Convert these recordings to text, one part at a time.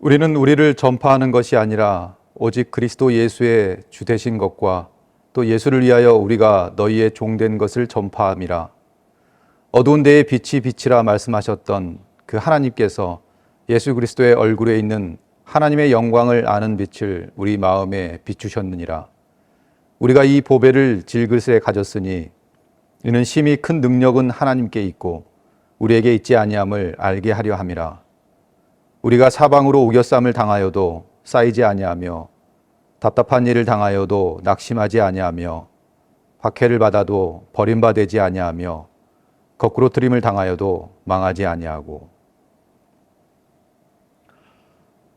우리는 우리를 전파하는 것이 아니라 오직 그리스도 예수의 주 되신 것과 또 예수를 위하여 우리가 너희의 종된 것을 전파함이라. 어두운 데에 빛이 빛이라 말씀하셨던 그 하나님께서 예수 그리스도의 얼굴에 있는 하나님의 영광을 아는 빛을 우리 마음에 비추셨느니라. 우리가 이 보배를 질그릇에 가졌으니 이는 심히 큰 능력은 하나님께 있고 우리에게 있지 아니함을 알게 하려 함이라. 우리가 사방으로 우겨쌈을 당하여도 쌓이지 아니하며 답답한 일을 당하여도 낙심하지 아니하며 박해를 받아도 버림받지 아니하며 거꾸로 트림을 당하여도 망하지 아니하고.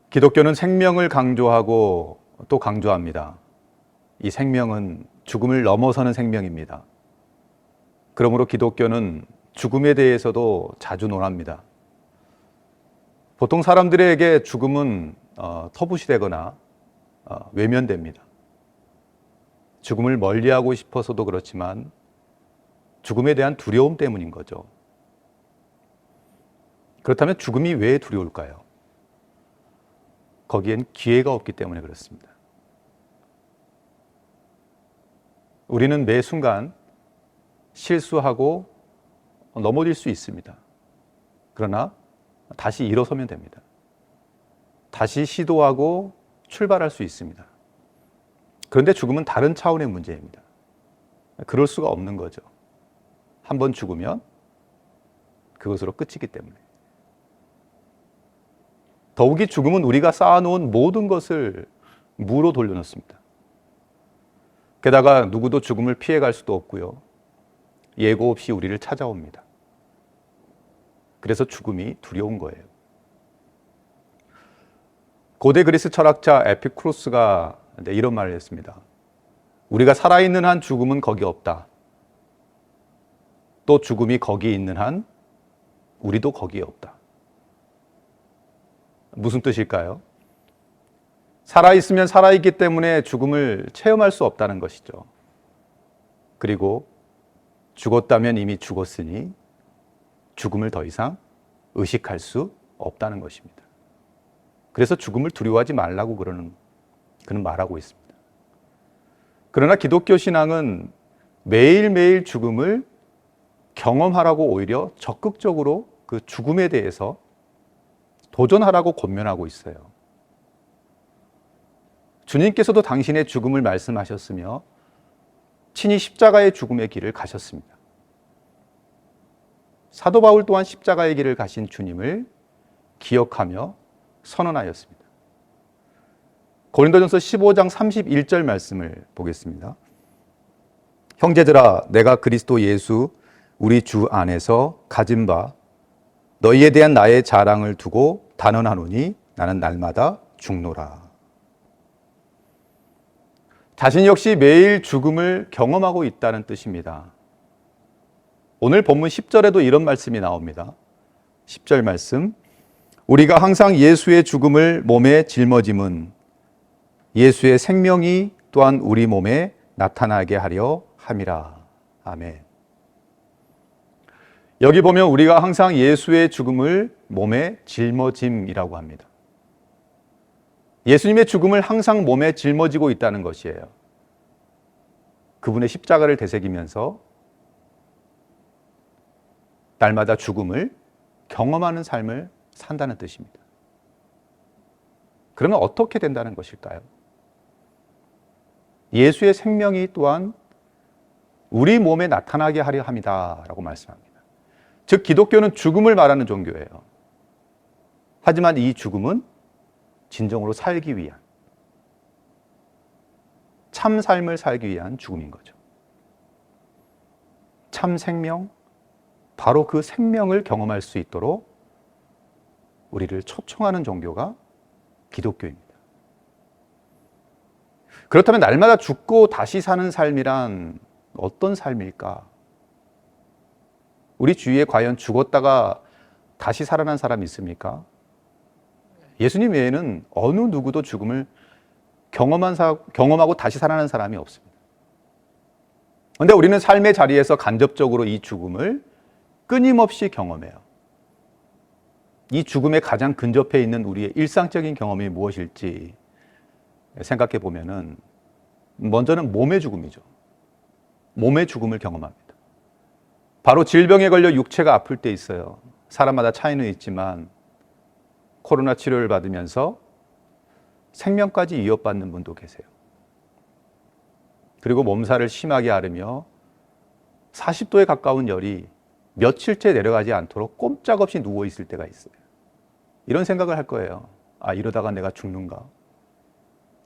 기독교는 생명을 강조하고 또 강조합니다. 이 생명은 죽음을 넘어서는 생명입니다. 그러므로 기독교는 죽음에 대해서도 자주 논합니다. 보통 사람들에게 죽음은 터부시되거나 외면됩니다. 죽음을 멀리하고 싶어서도 그렇지만 죽음에 대한 두려움 때문인 거죠. 그렇다면 죽음이 왜 두려울까요? 거기엔 기회가 없기 때문에 그렇습니다. 우리는 매 순간 실수하고 넘어질 수 있습니다. 그러나 다시 일어서면 됩니다. 다시 시도하고 출발할 수 있습니다. 그런데 죽음은 다른 차원의 문제입니다. 그럴 수가 없는 거죠. 한번 죽으면 그것으로 끝이기 때문에. 더욱이 죽음은 우리가 쌓아놓은 모든 것을 무로 돌려놓습니다. 게다가 누구도 죽음을 피해갈 수도 없고요. 예고 없이 우리를 찾아옵니다. 그래서 죽음이 두려운 거예요. 고대 그리스 철학자 에피쿠로스가 이런 말을 했습니다. 우리가 살아있는 한 죽음은 거기 없다. 또 죽음이 거기 있는 한 우리도 거기에 없다. 무슨 뜻일까요? 살아있으면 살아있기 때문에 죽음을 체험할 수 없다는 것이죠. 그리고 죽었다면 이미 죽었으니 죽음을 더 이상 의식할 수 없다는 것입니다. 그래서 죽음을 두려워하지 말라고 그는 말하고 있습니다. 그러나 기독교 신앙은 매일매일 죽음을 경험하라고 오히려 적극적으로 그 죽음에 대해서 도전하라고 권면하고 있어요. 주님께서도 당신의 죽음을 말씀하셨으며 친히 십자가의 죽음의 길을 가셨습니다. 사도 바울 또한 십자가의 길을 가신 주님을 기억하며 선언하였습니다. 고린도전서 15장 31절 말씀을 보겠습니다. 형제들아, 내가 그리스도 예수 우리 주 안에서 가진 바 너희에 대한 나의 자랑을 두고 단언하노니 나는 날마다 죽노라. 자신 역시 매일 죽음을 경험하고 있다는 뜻입니다. 오늘 본문 10절에도 이런 말씀이 나옵니다. 10절 말씀. 우리가 항상 예수의 죽음을 몸에 짊어짐은 예수의 생명이 또한 우리 몸에 나타나게 하려 함이라. 아멘. 여기 보면 우리가 항상 예수의 죽음을 몸에 짊어짐이라고 합니다. 예수님의 죽음을 항상 몸에 짊어지고 있다는 것이에요. 그분의 십자가를 되새기면서 날마다 죽음을 경험하는 삶을 산다는 뜻입니다. 그러면 어떻게 된다는 것일까요? 예수의 생명이 또한 우리 몸에 나타나게 하려 합니다 라고 말씀합니다. 즉 기독교는 죽음을 말하는 종교예요. 하지만 이 죽음은 진정으로 살기 위한, 참 삶을 살기 위한 죽음인 거죠. 참 생명, 바로 그 생명을 경험할 수 있도록 우리를 초청하는 종교가 기독교입니다. 그렇다면 날마다 죽고 다시 사는 삶이란 어떤 삶일까? 우리 주위에 과연 죽었다가 다시 살아난 사람이 있습니까? 예수님 외에는 어느 누구도 죽음을 경험하고 다시 살아난 사람이 없습니다. 그런데 우리는 삶의 자리에서 간접적으로 이 죽음을 끊임없이 경험해요. 이 죽음에 가장 근접해 있는 우리의 일상적인 경험이 무엇일지 생각해 보면은 먼저는 몸의 죽음이죠. 몸의 죽음을 경험합니다. 바로 질병에 걸려 육체가 아플 때 있어요. 사람마다 차이는 있지만 코로나 치료를 받으면서 생명까지 위협받는 분도 계세요. 그리고 몸살을 심하게 앓으며 40도에 가까운 열이 며칠째 내려가지 않도록 꼼짝없이 누워 있을 때가 있어요. 이런 생각을 할 거예요. 아, 이러다가 내가 죽는가?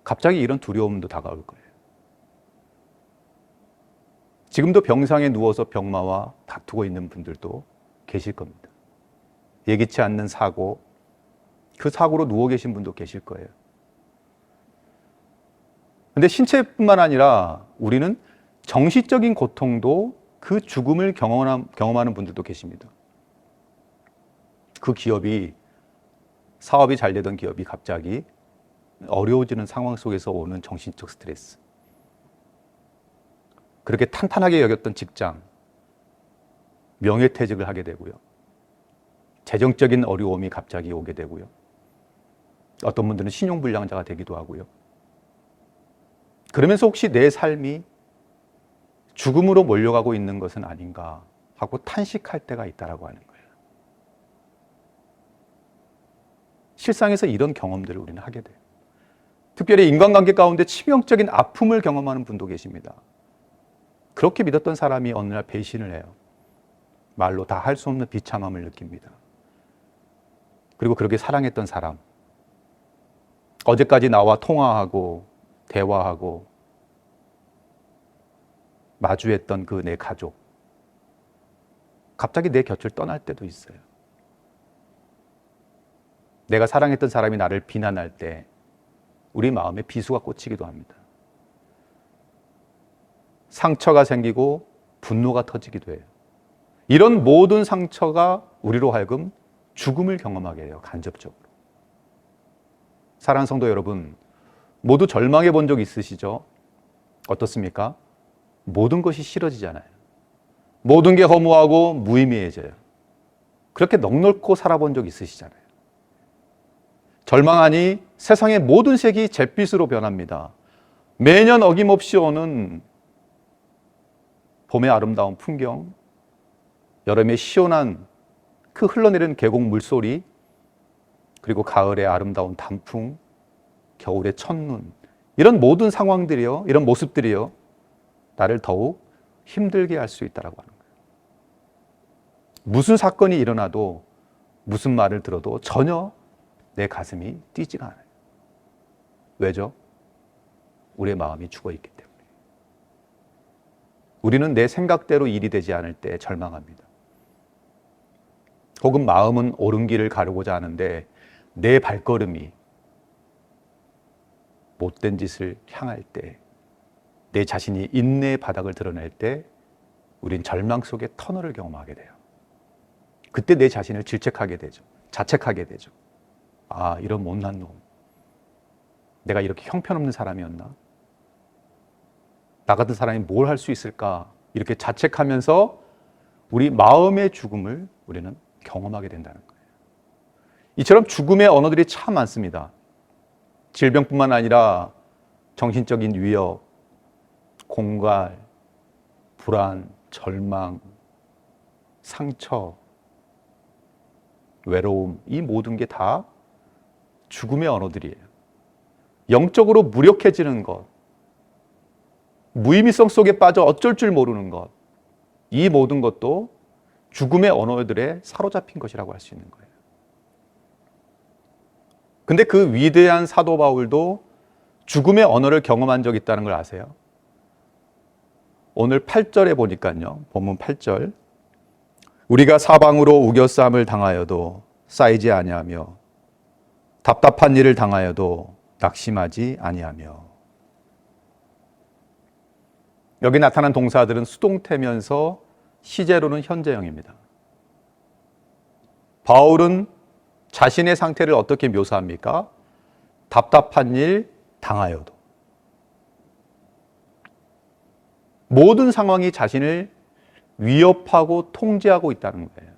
갑자기 이런 두려움도 다가올 거예요. 지금도 병상에 누워서 병마와 다투고 있는 분들도 계실 겁니다. 예기치 않는 사고, 그 사고로 누워 계신 분도 계실 거예요. 근데 신체뿐만 아니라 우리는 정신적인 고통도 그 죽음을 경험하는 분들도 계십니다. 그 기업이, 사업이 잘 되던 기업이 갑자기 어려워지는 상황 속에서 오는 정신적 스트레스. 그렇게 탄탄하게 여겼던 직장, 명예퇴직을 하게 되고요. 재정적인 어려움이 갑자기 오게 되고요. 어떤 분들은 신용불량자가 되기도 하고요. 그러면서 혹시 내 삶이 죽음으로 몰려가고 있는 것은 아닌가 하고 탄식할 때가 있다라고 하는 거예요. 실상에서 이런 경험들을 우리는 하게 돼요. 특별히 인간관계 가운데 치명적인 아픔을 경험하는 분도 계십니다. 그렇게 믿었던 사람이 어느 날 배신을 해요. 말로 다 할 수 없는 비참함을 느낍니다. 그리고 그렇게 사랑했던 사람, 어제까지 나와 통화하고 대화하고 마주했던 그 내 가족, 갑자기 내 곁을 떠날 때도 있어요. 내가 사랑했던 사람이 나를 비난할 때 우리 마음에 비수가 꽂히기도 합니다. 상처가 생기고 분노가 터지기도 해요. 이런 모든 상처가 우리로 하여금 죽음을 경험하게 해요. 간접적으로. 사랑하는 성도 여러분, 모두 절망해 본 적 있으시죠? 어떻습니까? 모든 것이 싫어지잖아요. 모든 게 허무하고 무의미해져요. 그렇게 넋놓고 살아본 적 있으시잖아요. 절망하니 세상의 모든 색이 잿빛으로 변합니다. 매년 어김없이 오는 봄의 아름다운 풍경, 여름의 시원한 그 흘러내리는 계곡 물소리, 그리고 가을의 아름다운 단풍, 겨울의 첫눈, 이런 모든 상황들이요, 이런 모습들이요, 나를 더욱 힘들게 할 수 있다라고 하는 거예요. 무슨 사건이 일어나도, 무슨 말을 들어도 전혀 내 가슴이 뛰지가 않아요. 왜죠? 우리의 마음이 죽어있기 때문에. 우리는 내 생각대로 일이 되지 않을 때 절망합니다. 혹은 마음은 옳은 길을 가려고자 하는데 내 발걸음이 못된 짓을 향할 때, 내 자신이 인내의 바닥을 드러낼 때 우린 절망 속의 터널을 경험하게 돼요. 그때 내 자신을 질책하게 되죠. 자책하게 되죠. 아, 이런 못난 놈. 내가 이렇게 형편없는 사람이었나? 나 같은 사람이 뭘 할 수 있을까? 이렇게 자책하면서 우리 마음의 죽음을 우리는 경험하게 된다는 거예요. 이처럼 죽음의 언어들이 참 많습니다. 질병뿐만 아니라 정신적인 위협, 공갈, 불안, 절망, 상처, 외로움, 이 모든 게 다 죽음의 언어들이에요. 영적으로 무력해지는 것, 무의미성 속에 빠져 어쩔 줄 모르는 것, 이 모든 것도 죽음의 언어들에 사로잡힌 것이라고 할 수 있는 거예요. 근데 그 위대한 사도 바울도 죽음의 언어를 경험한 적이 있다는 걸 아세요? 오늘 8절에 보니까요, 본문 8절, 우리가 사방으로 우겨싸움을 당하여도 쌓이지 아니하며 답답한 일을 당하여도 낙심하지 아니하며. 여기 나타난 동사들은 수동태면서 시제로는 현재형입니다. 바울은 자신의 상태를 어떻게 묘사합니까? 답답한 일 당하여도. 모든 상황이 자신을 위협하고 통제하고 있다는 거예요.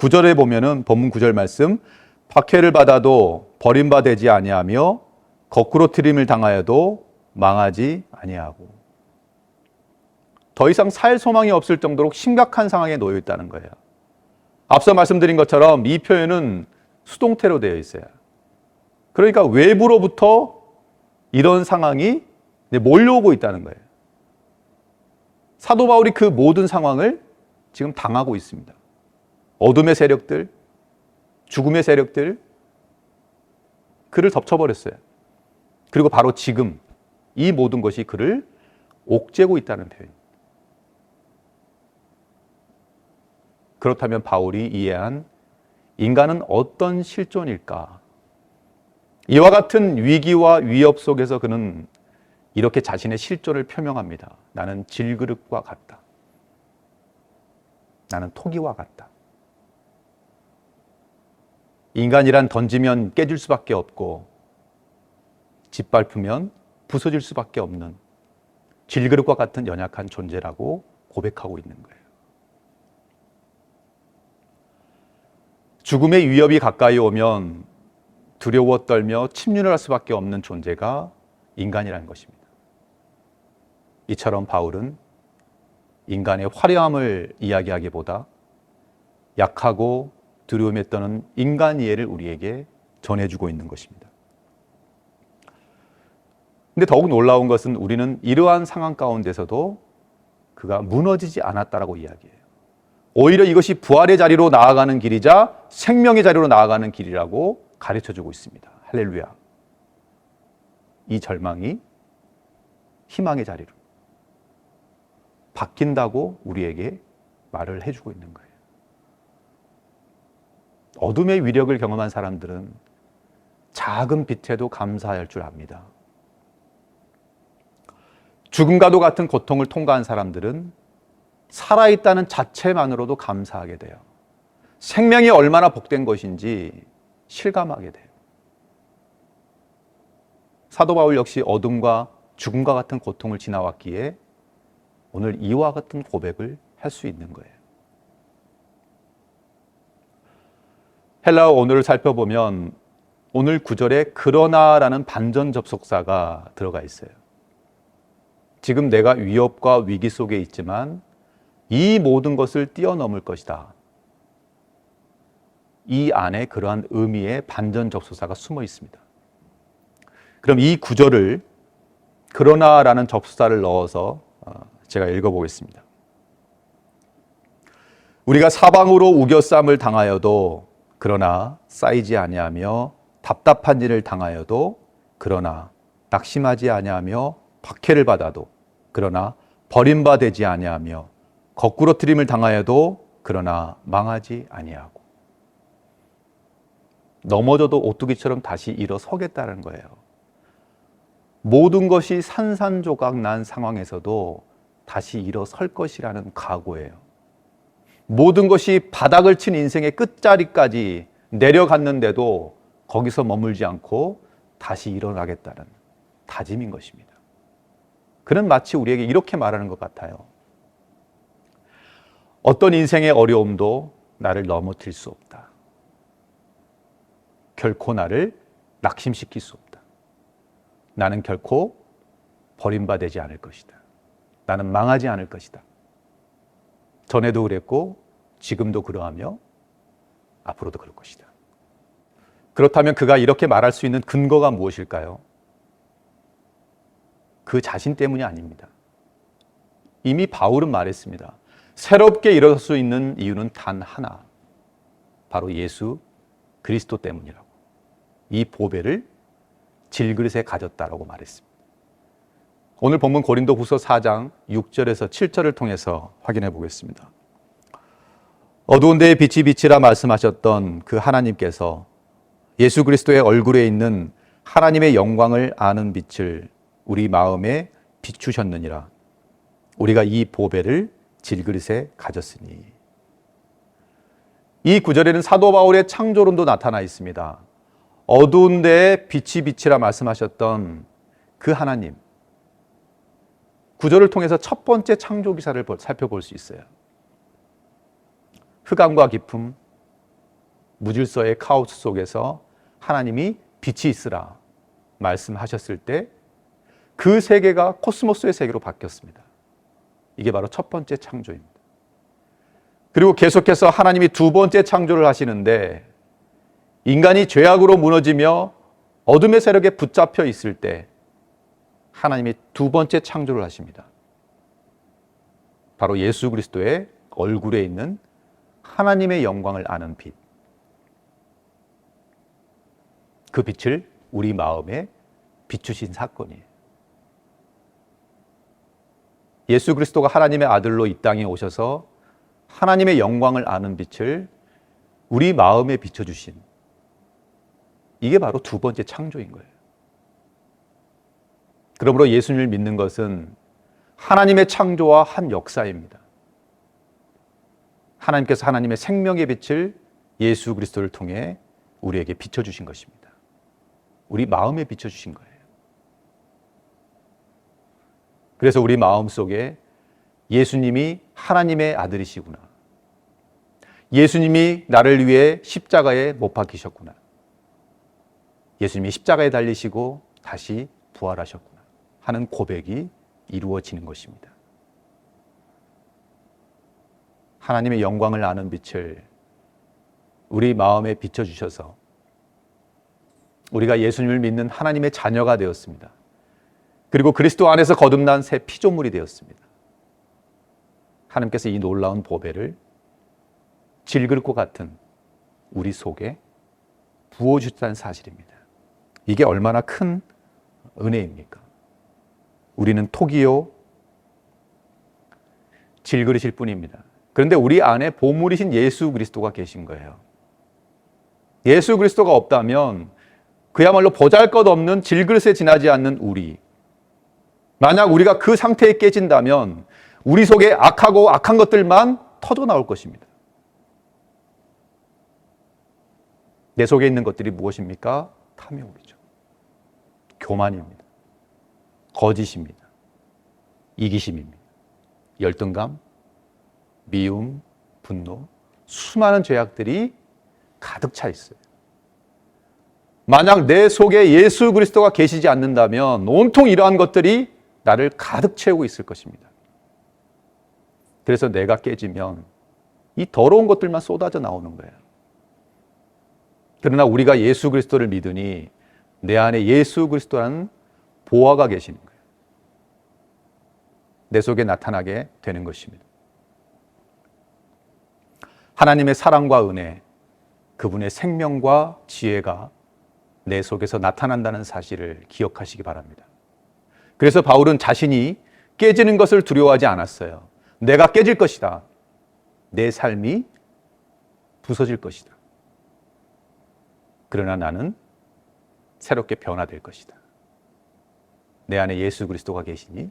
9절에 보면은 본문 9절 말씀, 박해를 받아도 버림받지 아니하며 거꾸로 트림을 당하여도 망하지 아니하고. 더 이상 살 소망이 없을 정도로 심각한 상황에 놓여 있다는 거예요. 앞서 말씀드린 것처럼 이 표현은 수동태로 되어 있어요. 그러니까 외부로부터 이런 상황이 몰려오고 있다는 거예요. 사도 바울이 그 모든 상황을 지금 당하고 있습니다. 어둠의 세력들, 죽음의 세력들, 그를 덮쳐버렸어요. 그리고 바로 지금 이 모든 것이 그를 옥죄고 있다는 표현입니다. 그렇다면 바울이 이해한 인간은 어떤 실존일까? 이와 같은 위기와 위협 속에서 그는 이렇게 자신의 실존을 표명합니다. 나는 질그릇과 같다. 나는 토기와 같다. 인간이란 던지면 깨질 수밖에 없고 짓밟으면 부서질 수밖에 없는 질그릇과 같은 연약한 존재라고 고백하고 있는 거예요. 죽음의 위협이 가까이 오면 두려워 떨며 침륜을 할 수밖에 없는 존재가 인간이라는 것입니다. 이처럼 바울은 인간의 화려함을 이야기하기보다 약하고 두려움에 떠는 인간 이해를 우리에게 전해주고 있는 것입니다. 근데 더욱 놀라운 것은 우리는 이러한 상황 가운데서도 그가 무너지지 않았다라고 이야기해요. 오히려 이것이 부활의 자리로 나아가는 길이자 생명의 자리로 나아가는 길이라고 가르쳐주고 있습니다. 할렐루야. 이 절망이 희망의 자리로 바뀐다고 우리에게 말을 해주고 있는 거예요. 어둠의 위력을 경험한 사람들은 작은 빛에도 감사할 줄 압니다. 죽음과도 같은 고통을 통과한 사람들은 살아있다는 자체만으로도 감사하게 돼요. 생명이 얼마나 복된 것인지 실감하게 돼요. 사도 바울 역시 어둠과 죽음과 같은 고통을 지나왔기에 오늘 이와 같은 고백을 할 수 있는 거예요. 헬라어 언어를 살펴보면 오늘 9절에 그러나라는 반전 접속사가 들어가 있어요. 지금 내가 위협과 위기 속에 있지만 이 모든 것을 뛰어넘을 것이다. 이 안에 그러한 의미의 반전 접속사가 숨어 있습니다. 그럼 이 9절을 그러나라는 접속사를 넣어서 제가 읽어보겠습니다. 우리가 사방으로 우겨쌈을 당하여도 그러나 쌓이지 아니하며 답답한 일을 당하여도 그러나 낙심하지 아니하며 박해를 받아도 그러나 버림받지 아니하며 거꾸로 트림을 당하여도 그러나 망하지 아니하고 넘어져도 오뚜기처럼 다시 일어서겠다는 거예요. 모든 것이 산산조각 난 상황에서도 다시 일어설 것이라는 각오예요. 모든 것이 바닥을 친 인생의 끝자리까지 내려갔는데도 거기서 머물지 않고 다시 일어나겠다는 다짐인 것입니다. 그는 마치 우리에게 이렇게 말하는 것 같아요. 어떤 인생의 어려움도 나를 넘어뜨릴 수 없다. 결코 나를 낙심시킬 수 없다. 나는 결코 버림받지 않을 것이다. 나는 망하지 않을 것이다. 전에도 그랬고 지금도 그러하며 앞으로도 그럴 것이다. 그렇다면 그가 이렇게 말할 수 있는 근거가 무엇일까요? 그 자신 때문이 아닙니다. 이미 바울은 말했습니다. 새롭게 일어설 수 있는 이유는 단 하나, 바로 예수 그리스도 때문이라고. 이 보배를 질그릇에 가졌다라고 말했습니다. 오늘 본문 고린도후서 4장 6절에서 7절을 통해서 확인해 보겠습니다. 어두운 데에 빛이 비치라 말씀하셨던 그 하나님께서 예수 그리스도의 얼굴에 있는 하나님의 영광을 아는 빛을 우리 마음에 비추셨느니라. 우리가 이 보배를 질그릇에 가졌으니. 이 구절에는 사도 바울의 창조론도 나타나 있습니다. 어두운 데에 빛이 비치라 말씀하셨던 그 하나님. 구절을 통해서 첫 번째 창조 기사를 살펴볼 수 있어요. 흑암과 깊음, 무질서의 카오스 속에서 하나님이 빛이 있으라 말씀하셨을 때 그 세계가 코스모스의 세계로 바뀌었습니다. 이게 바로 첫 번째 창조입니다. 그리고 계속해서 하나님이 두 번째 창조를 하시는데 인간이 죄악으로 무너지며 어둠의 세력에 붙잡혀 있을 때 하나님이 두 번째 창조를 하십니다. 바로 예수 그리스도의 얼굴에 있는 하나님의 영광을 아는 빛. 그 빛을 우리 마음에 비추신 사건이에요. 예수 그리스도가 하나님의 아들로 이 땅에 오셔서 하나님의 영광을 아는 빛을 우리 마음에 비춰주신, 이게 바로 두 번째 창조인 거예요. 그러므로 예수님을 믿는 것은 하나님의 창조와 한 역사입니다. 하나님께서 하나님의 생명의 빛을 예수 그리스도를 통해 우리에게 비춰주신 것입니다. 우리 마음에 비춰주신 거예요. 그래서 우리 마음 속에 예수님이 하나님의 아들이시구나. 예수님이 나를 위해 십자가에 못 박히셨구나. 예수님이 십자가에 달리시고 다시 부활하셨구나 하는 고백이 이루어지는 것입니다. 하나님의 영광을 아는 빛을 우리 마음에 비춰주셔서 우리가 예수님을 믿는 하나님의 자녀가 되었습니다. 그리고 그리스도 안에서 거듭난 새 피조물이 되었습니다. 하나님께서 이 놀라운 보배를 질그릇과 같은 우리 속에 부어주셨다는 사실입니다. 이게 얼마나 큰 은혜입니까? 우리는 톡이요 질그릇일 뿐입니다. 그런데 우리 안에 보물이신 예수 그리스도가 계신 거예요. 예수 그리스도가 없다면 그야말로 보잘것없는 질그릇에 지나지 않는 우리, 만약 우리가 그 상태에 깨진다면 우리 속에 악하고 악한 것들만 터져 나올 것입니다. 내 속에 있는 것들이 무엇입니까? 탐욕이죠. 교만입니다. 거짓입니다. 이기심입니다. 열등감, 미움, 분노, 수많은 죄악들이 가득 차 있어요. 만약 내 속에 예수 그리스도가 계시지 않는다면 온통 이러한 것들이 나를 가득 채우고 있을 것입니다. 그래서 내가 깨지면 이 더러운 것들만 쏟아져 나오는 거예요. 그러나 우리가 예수 그리스도를 믿으니 내 안에 예수 그리스도라는 보화가 계시는 거예요. 내 속에 나타나게 되는 것입니다. 하나님의 사랑과 은혜, 그분의 생명과 지혜가 내 속에서 나타난다는 사실을 기억하시기 바랍니다. 그래서 바울은 자신이 깨지는 것을 두려워하지 않았어요. 내가 깨질 것이다. 내 삶이 부서질 것이다. 그러나 나는 새롭게 변화될 것이다. 내 안에 예수 그리스도가 계시니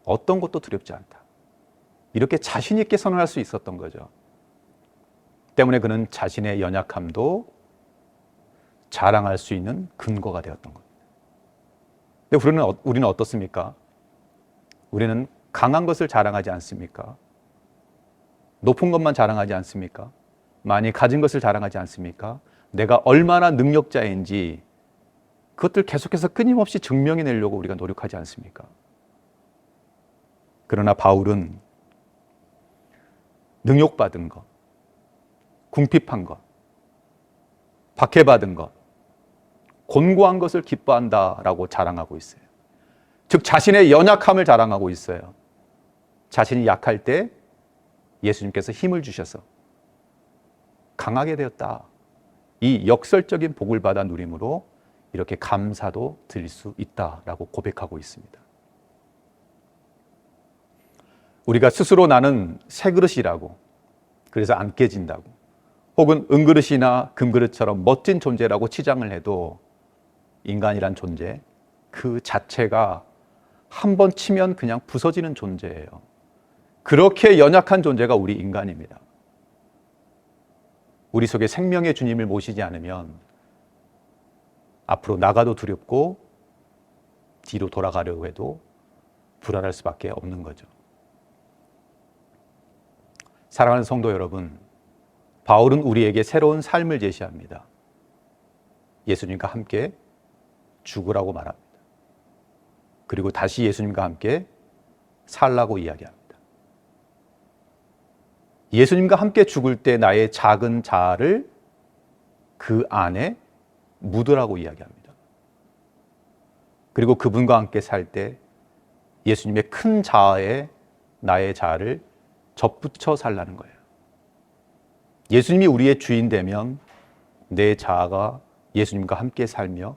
어떤 것도 두렵지 않다. 이렇게 자신 있게 선언할 수 있었던 거죠. 때문에 그는 자신의 연약함도 자랑할 수 있는 근거가 되었던 겁니다. 근데 우리는 어떻습니까? 우리는 강한 것을 자랑하지 않습니까? 높은 것만 자랑하지 않습니까? 많이 가진 것을 자랑하지 않습니까? 내가 얼마나 능력자인지 그것들 계속해서 끊임없이 증명해내려고 우리가 노력하지 않습니까? 그러나 바울은 능욕받은 것, 궁핍한 것, 박해받은 것, 곤고한 것을 기뻐한다라고 자랑하고 있어요. 즉 자신의 연약함을 자랑하고 있어요. 자신이 약할 때 예수님께서 힘을 주셔서 강하게 되었다. 이 역설적인 복을 받아 누림으로 이렇게 감사도 드릴 수 있다라고 고백하고 있습니다. 우리가 스스로 나는 새 그릇이라고, 그래서 안 깨진다고, 혹은 은그릇이나 금그릇처럼 멋진 존재라고 치장을 해도 인간이란 존재 그 자체가 한 번 치면 그냥 부서지는 존재예요. 그렇게 연약한 존재가 우리 인간입니다. 우리 속에 생명의 주님을 모시지 않으면 앞으로 나가도 두렵고 뒤로 돌아가려고 해도 불안할 수밖에 없는 거죠. 사랑하는 성도 여러분, 바울은 우리에게 새로운 삶을 제시합니다. 예수님과 함께 죽으라고 말합니다. 그리고 다시 예수님과 함께 살라고 이야기합니다. 예수님과 함께 죽을 때 나의 작은 자아를 그 안에 묻으라고 이야기합니다. 그리고 그분과 함께 살 때 예수님의 큰 자아에 나의 자아를 접붙여 살라는 거예요. 예수님이 우리의 주인 되면 내 자아가 예수님과 함께 살며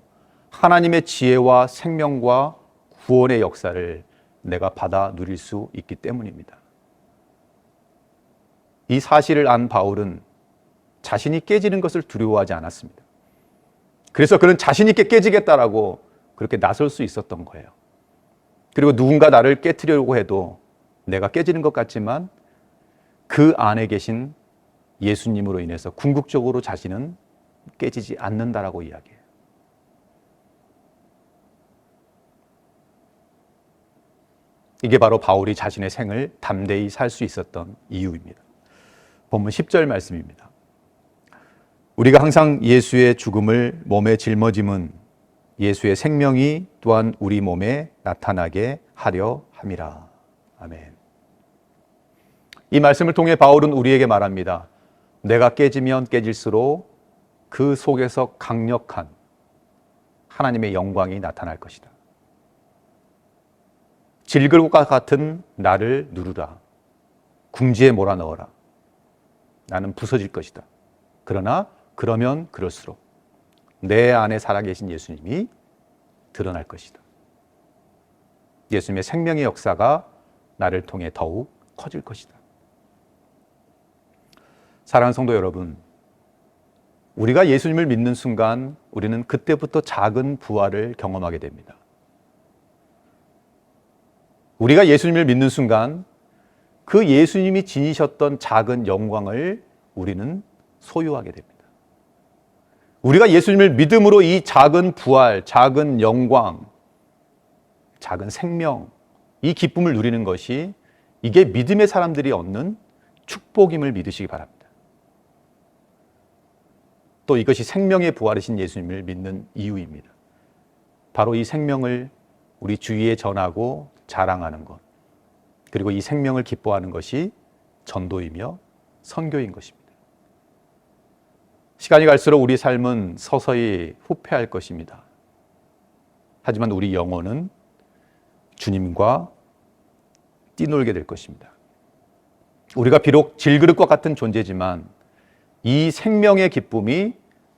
하나님의 지혜와 생명과 구원의 역사를 내가 받아 누릴 수 있기 때문입니다. 이 사실을 안 바울은 자신이 깨지는 것을 두려워하지 않았습니다. 그래서 그는 자신 있게 깨지겠다라고 그렇게 나설 수 있었던 거예요. 그리고 누군가 나를 깨트리려고 해도 내가 깨지는 것 같지만 그 안에 계신 예수님으로 인해서 궁극적으로 자신은 깨지지 않는다라고 이야기해요. 이게 바로 바울이 자신의 생을 담대히 살 수 있었던 이유입니다. 본문 10절 말씀입니다. 우리가 항상 예수의 죽음을 몸에 짊어짐은 예수의 생명이 또한 우리 몸에 나타나게 하려 함이라. 아멘. 이 말씀을 통해 바울은 우리에게 말합니다. 내가 깨지면 깨질수록 그 속에서 강력한 하나님의 영광이 나타날 것이다. 질글과 같은 나를 누르라. 궁지에 몰아넣어라. 나는 부서질 것이다. 그러나 그러면 그럴수록 내 안에 살아계신 예수님이 드러날 것이다. 예수님의 생명의 역사가 나를 통해 더욱 커질 것이다. 사랑하는 성도 여러분, 우리가 예수님을 믿는 순간 우리는 그때부터 작은 부활을 경험하게 됩니다. 우리가 예수님을 믿는 순간 그 예수님이 지니셨던 작은 영광을 우리는 소유하게 됩니다. 우리가 예수님을 믿음으로 이 작은 부활, 작은 영광, 작은 생명, 이 기쁨을 누리는 것이 이게 믿음의 사람들이 얻는 축복임을 믿으시기 바랍니다. 또 이것이 생명의 부활이신 예수님을 믿는 이유입니다. 바로 이 생명을 우리 주위에 전하고 자랑하는 것, 그리고 이 생명을 기뻐하는 것이 전도이며 선교인 것입니다. 시간이 갈수록 우리 삶은 서서히 후퇴할 것입니다. 하지만 우리 영혼은 주님과 뛰놀게 될 것입니다. 우리가 비록 질그릇과 같은 존재지만 이 생명의 기쁨이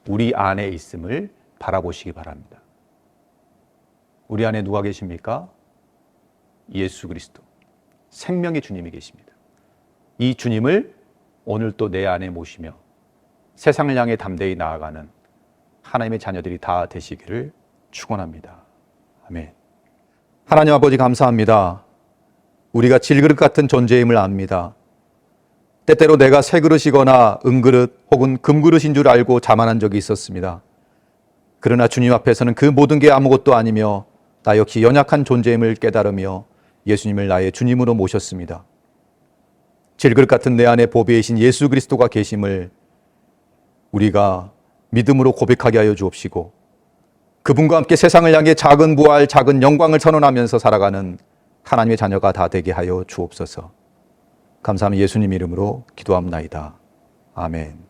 우리 안에 있음을 바라보시기 바랍니다. 우리 안에 누가 계십니까? 예수 그리스도, 생명의 주님이 계십니다. 이 주님을 오늘 또 내 안에 모시며 세상을 향해 담대히 나아가는 하나님의 자녀들이 다 되시기를 축원합니다. 아멘. 하나님 아버지 감사합니다. 우리가 질그릇 같은 존재임을 압니다. 때때로 내가 새 그릇이거나 은그릇 혹은 금그릇인 줄 알고 자만한 적이 있었습니다. 그러나 주님 앞에서는 그 모든 게 아무것도 아니며 나 역시 연약한 존재임을 깨달으며 예수님을 나의 주님으로 모셨습니다. 질그릇 같은 내 안에 보배이신 예수 그리스도가 계심을 우리가 믿음으로 고백하게 하여 주옵시고 그분과 함께 세상을 향해 작은 부활, 작은 영광을 선언하면서 살아가는 하나님의 자녀가 다 되게 하여 주옵소서. 감사하며 예수님 이름으로 기도합나이다. 아멘.